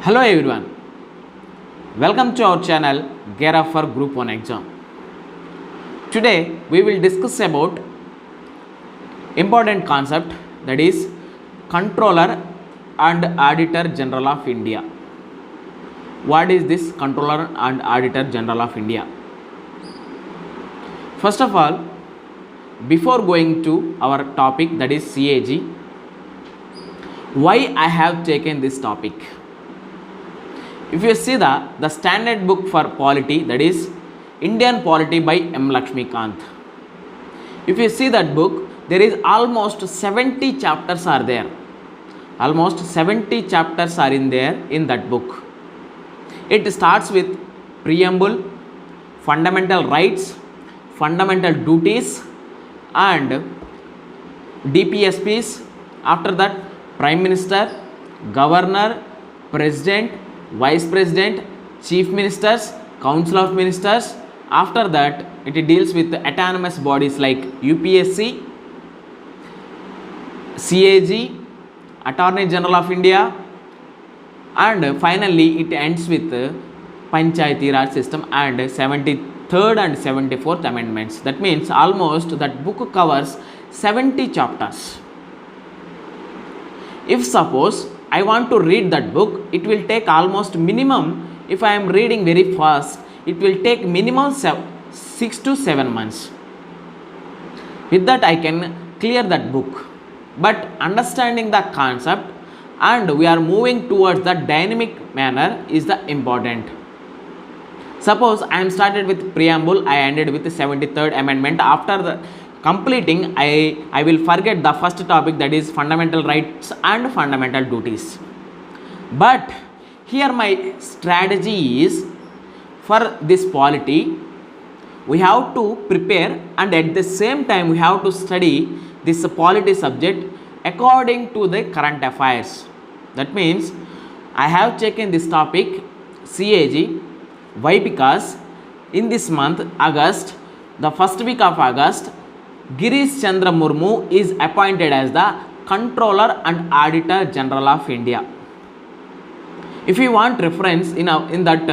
Hello everyone, welcome to our channel Gear Up for Group 1 exam. Today we will discuss about important concept, that is Controller and Auditor General of India. What is this Controller and Auditor General of India? First of all, before going to our topic, that is CAG, why I have taken this topic? If you see the standard book for polity, that is Indian Polity by M. Lakshmikant. If you see that book, there is almost 70 chapters are there. Almost 70 chapters are in there in that book. It starts with preamble, fundamental rights, fundamental duties and DPSPs. After that, Prime Minister, Governor, President, Vice President, Chief Ministers, Council of Ministers. After that, it deals with autonomous bodies like UPSC, CAG, Attorney General of India, and finally it ends with Panchayati Raj system and 73rd and 74th amendments. That means almost that book covers 70 chapters. If suppose I want to read that book, it will take almost minimum, if I am reading very fast, it will take minimum 6 to 7 months. With that I can clear that book. But understanding the concept and we are moving towards the dynamic manner is the important. Suppose I am started with preamble, I ended with the 73rd amendment. After the completing, I will forget the first topic, that is fundamental rights and fundamental duties. But here my strategy is, for this polity we have to prepare and at the same time we have to study this polity subject according to the current affairs. That means I have taken this topic CAG. Why? Because in this month August, the first week of August, Girish Chandra Murmu is appointed as the Controller and Auditor General of India. If you want reference in that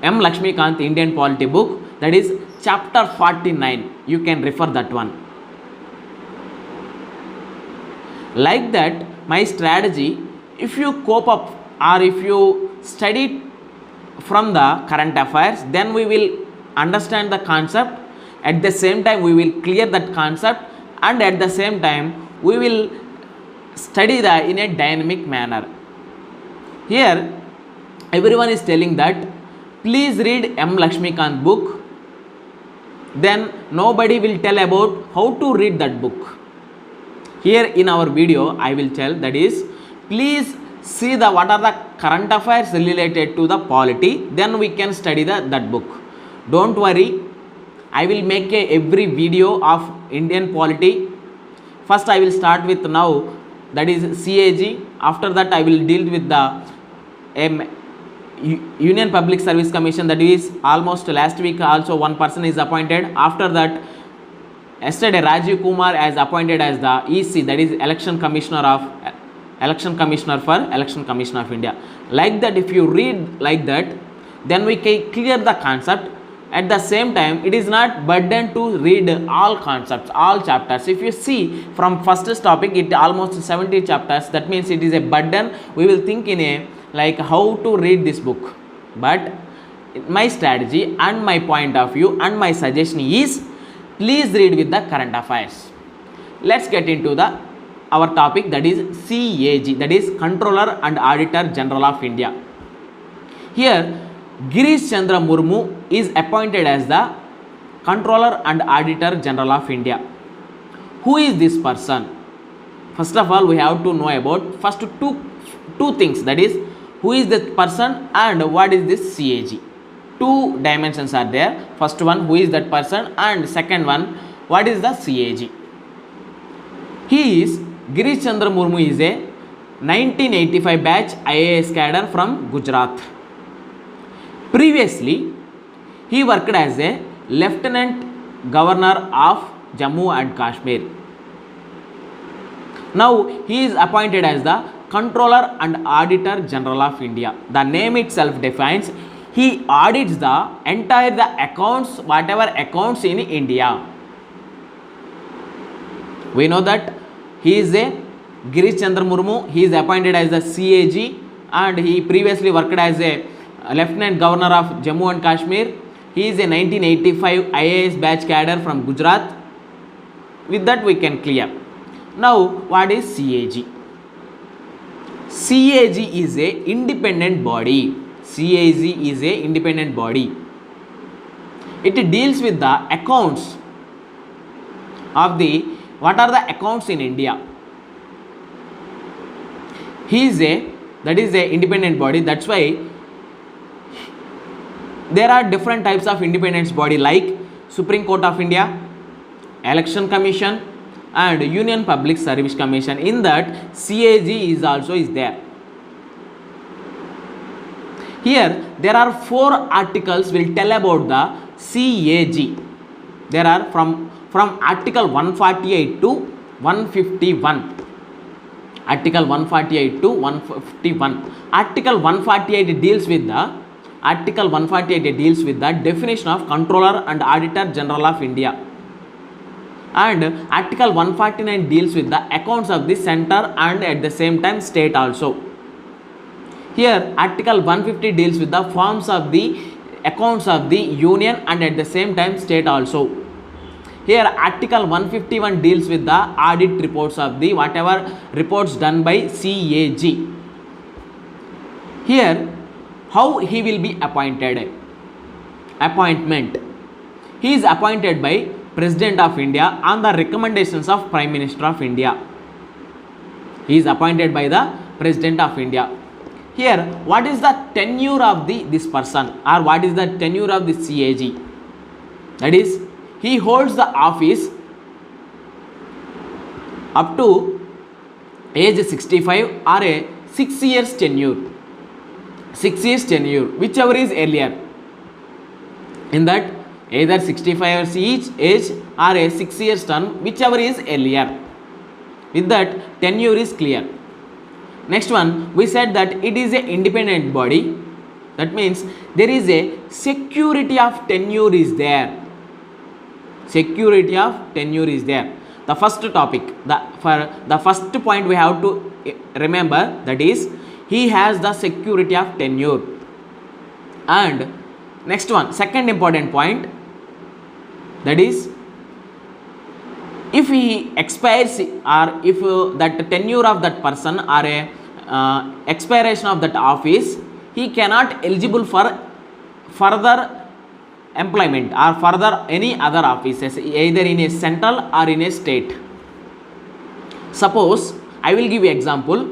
M. Lakshmikant Indian Polity book, that is chapter 49, you can refer that one. Like that, my strategy, if you cope up or if you study from the current affairs, then we will understand the concept. At the same time we will clear that concept and at the same time we will study that in a dynamic manner. Here everyone is telling that please read M. Lakshmikant book, then nobody will tell about how to read that book. Here in our video I will tell, that is please see the what are the current affairs related to the polity, then we can study that book. Don't worry, I will make every video of Indian polity. First I will start with now, that is CAG. After that I will deal with the Union Public Service Commission, that is almost last week also one person is appointed. After that, yesterday Rajiv Kumar as appointed as the EC, that is Election Commissioner for Election Commission of India. Like that, if you read like that, then we can clear the concept. At the same time, it is not burden to read all concepts, all chapters. If you see from first topic, it almost 70 chapters. That means it is a burden. We will think in a like how to read this book. But my strategy and my point of view and my suggestion is, please read with the current affairs. Let's get into our topic, that is CAG, that is Controller and Auditor General of India. Here Girish Chandra Murmu is appointed as the Controller and Auditor General of India. Who is this person? First of all, we have to know about first two things, that is who is that person and what is this CAG. Two dimensions are there. First one, who is that person, and second one, what is the CAG. Girish Chandra Murmu is a 1985 batch IAS cadre from Gujarat. Previously, he worked as a Lieutenant Governor of Jammu and Kashmir. Now he is appointed as the Controller and Auditor General of India. The name itself defines he audits the entire the accounts, whatever accounts in India. We know that he is a Girish Chandra Murmu. He is appointed as the CAG and he previously worked as a Lieutenant Governor of Jammu and Kashmir. He is a 1985 IAS batch cadre from Gujarat. With that we can clear. Now what is CAG? CAG is a independent body. CAG is a independent body. It deals with the accounts of the, what are the accounts in India. He is a, that is a independent body. That's why there are different types of independence body like Supreme Court of India, Election Commission and Union Public Service Commission. In that CAG is also is there. Here there are 4 articles will tell about the CAG. There are from article 148 to 151. Article 148 to 151. Article 148 deals with the definition of Controller and Auditor General of India. And Article 149 deals with the accounts of the center and at the same time state also. Here Article 150 deals with the forms of the accounts of the union and at the same time state also. Here Article 151 deals with the audit reports of the whatever reports done by CAG. Here how he will be appointed. Appointment. He is appointed by President of India on the recommendations of Prime Minister of India. He is appointed by the President of India. Here what is the tenure of this person, or what is the tenure of the CAG? That is, he holds the office up to age 65 or a 6 years tenure. 6 years tenure, whichever is earlier. In that either 65 years each age or a 6 years term, whichever is earlier. With that tenure is clear. Next one, we said that it is a independent body. That means there is a security of tenure is there. Security of tenure is there. The first topic, for the first point we have to remember, that is he has the security of tenure. And next one, second important point, that is if he expires or if that tenure of that person or a expiration of that office, he cannot eligible for further employment or further any other offices either in a central or in a state. Suppose I will give you example,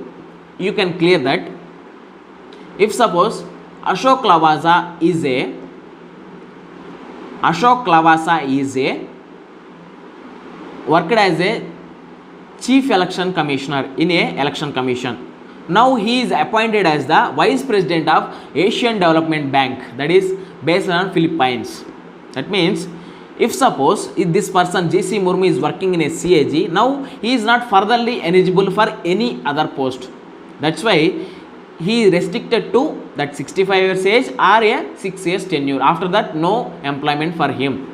you can clear that. If suppose Ashok Lavasa is a worked as a chief election commissioner in a election commission. Now he is appointed as the vice president of Asian Development Bank, that is based on Philippines. That means if suppose if this person JC Murmu is working in a CAG, now he is not furtherly eligible for any other post. That's why he is restricted to that 65 years age or a 6 years tenure. After that no employment for him.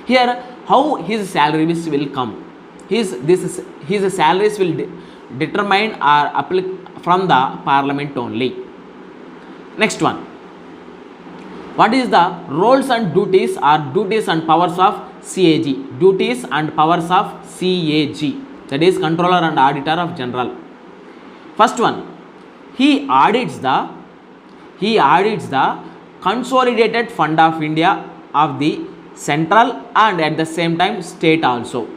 Here how his salaries will come. His salaries will determined or from the parliament only. Next one, what is the roles and duties and powers of CAG? Duties and powers of CAG, that is Controller and Auditor of General. First one, he audits the consolidated fund of India of the central and at the same time state also.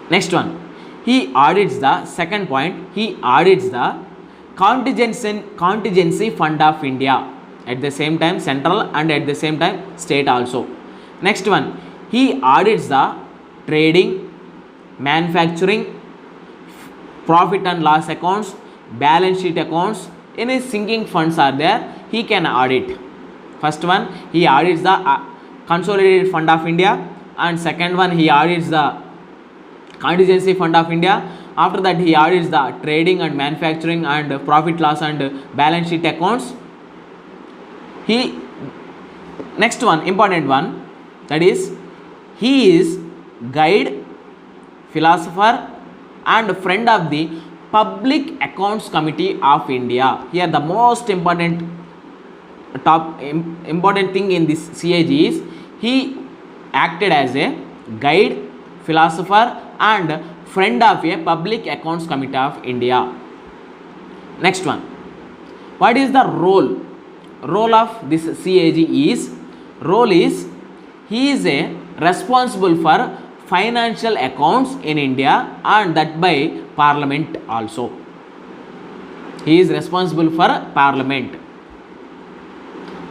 Next one, he audits the second point, he audits the contingency fund of India at the same time central and at the same time state also. Next one, he audits the trading, manufacturing, profit and loss accounts, balance sheet accounts. Any sinking funds are there, he can audit. First one, he audits the consolidated fund of India, and second one he audits the contingency fund of India, After that, he audits the trading and manufacturing and profit loss and balance sheet accounts. He next one, important one, that is he is guide, philosopher and friend of the Public Accounts Committee of India. Here the most important thing in this CAG is he acted as a guide, philosopher and friend of a Public Accounts Committee of India. Next one, what is the role of this CAG is he is a responsible for financial accounts in India and that by Parliament also. He is responsible for Parliament.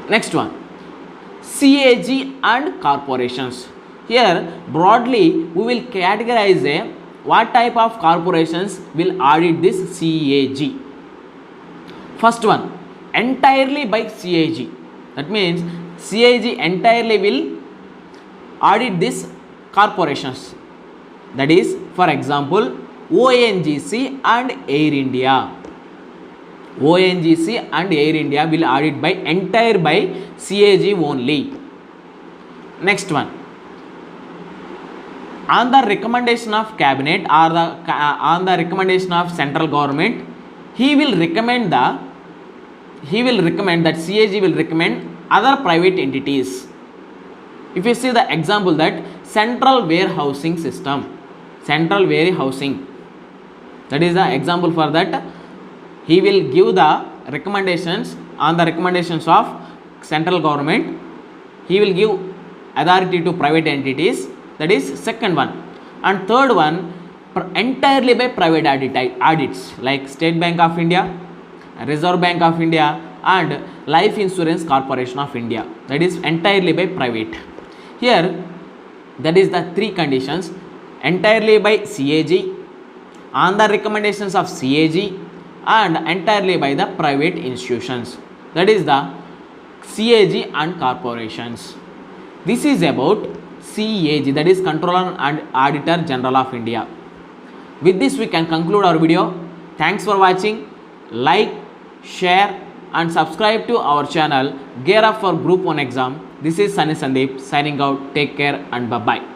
Next one, CAG and corporations. Here broadly we will categorize what type of corporations will audit this CAG. First one, entirely by CAG. That means CAG entirely will audit this corporations. That is, for example, ONGC and Air India. ONGC and Air India will audit by entire by CAG only. Next one, on the recommendation of cabinet or on the recommendation of central government, he will recommend that CAG will recommend other private entities. If you see the example, that central warehousing system, central warehousing, that is the example for that. He will give the recommendations on the recommendations of central government. He will give authority to private entities. That is second one. And third one, entirely by private audits like State Bank of India, Reserve Bank of India and Life Insurance Corporation of India. That is entirely by private. Here that is the three conditions: entirely by CAG, on the recommendations of CAG and entirely by the private institutions. That is the CAG and corporations. This is about CAG, that is Controller and Auditor General of India. With this we can conclude our video. Thanks for watching. Like, share and subscribe to our channel Gear Up for Group 1 exam. This is Sunny Sandeep signing out. Take care and bye-bye.